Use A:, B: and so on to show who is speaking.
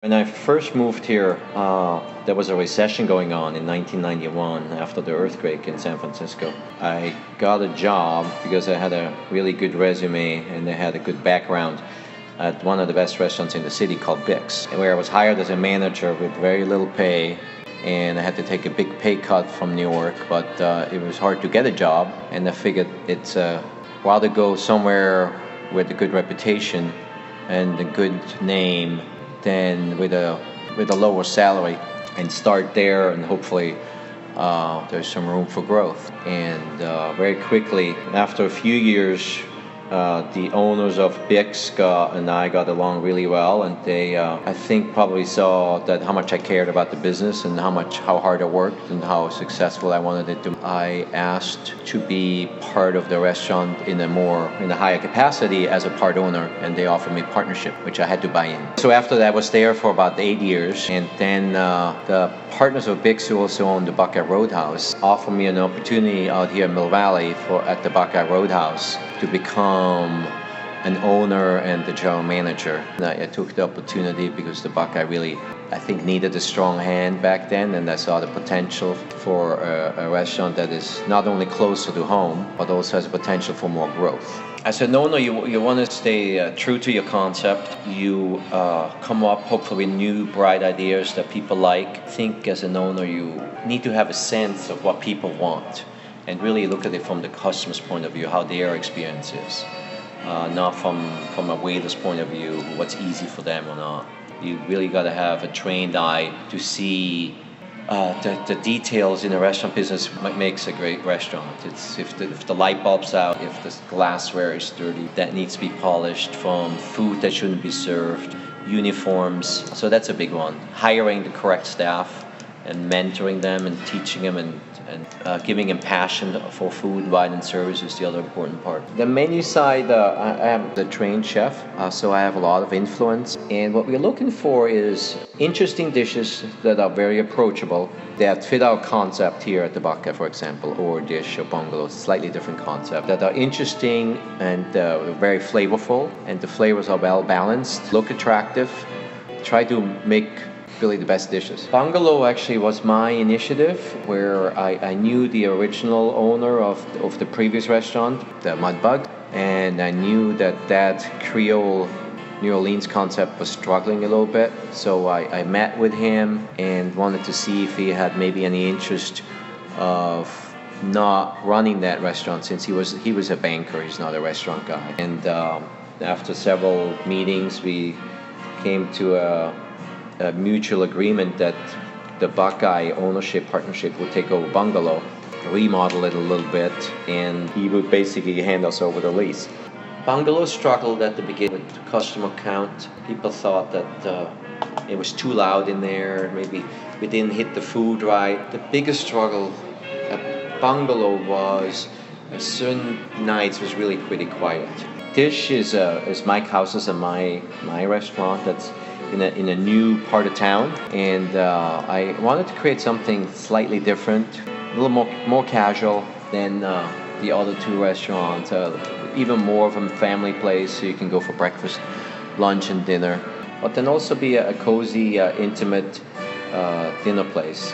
A: When I first moved here, there was a recession going on in 1991 after the earthquake in San Francisco. I got a job because I had a really good resume and I had a good background at one of the best restaurants in the city called Bix, where I was hired as a manager with very little pay, and I had to take a big pay cut from New York, but it was hard to get a job, and I figured it's rather go somewhere with a good reputation and a good name than with a lower salary, and start there, and hopefully there's some room for growth. And very quickly, after a few years, the owners of Bix and I got along really well, and they, I think, probably saw that how much I cared about the business and how hard I worked and how successful I wanted it to. I asked to be part of the restaurant in a higher capacity as a part owner, and they offered me partnership, which I had to buy in. So after that, I was there for about 8 years, and then the partners of Bix, who also owned the Buckeye Roadhouse, offered me an opportunity out here in Mill Valley at the Buckeye Roadhouse to become an owner and the general manager. And I took the opportunity because the Buckeye really, I think, needed a strong hand back then, and I saw the potential for a restaurant that is not only closer to home, but also has potential for more growth. As an owner, you want to stay true to your concept. You come up hopefully with new, bright ideas that people like. I think as an owner, you need to have a sense of what people want and really look at it from the customer's point of view, how their experience is. Not from a waiter's point of view, what's easy for them or not. You really got to have a trained eye to see the details in a restaurant business. What makes a great restaurant. It's if the light bulb's out, if the glassware is dirty, that needs to be polished, from food that shouldn't be served, uniforms. So that's a big one. Hiring the correct staff and mentoring them and teaching them and giving them passion for food, wine, and service is the other important part. The menu side, I am the trained chef, so I have a lot of influence. And what we're looking for is interesting dishes that are very approachable, that fit our concept here at the Buckeye, for example, or dish or bungalow, slightly different concept, that are interesting and very flavorful, and the flavors are well balanced, look attractive, try to make really the best dishes. Bungalow actually was my initiative, where I knew the original owner of the previous restaurant, the Mudbug, and I knew that Creole New Orleans concept was struggling a little bit. So I met with him and wanted to see if he had maybe any interest of not running that restaurant, since he was a banker, he's not a restaurant guy. And after several meetings, we came to a mutual agreement that the Buckeye ownership partnership would take over Bungalow, remodel it a little bit, and he would basically hand us over the lease. Bungalow struggled at the beginning with the customer count. People thought that it was too loud in there, maybe we didn't hit the food right. The biggest struggle at Bungalow was certain nights was really pretty quiet. Dish is Mike House's and my restaurant that's in a new part of town, and I wanted to create something slightly different, a little more casual than the other two restaurants, even more of a family place, so you can go for breakfast, lunch, and dinner, but then also be a cozy, intimate dinner place.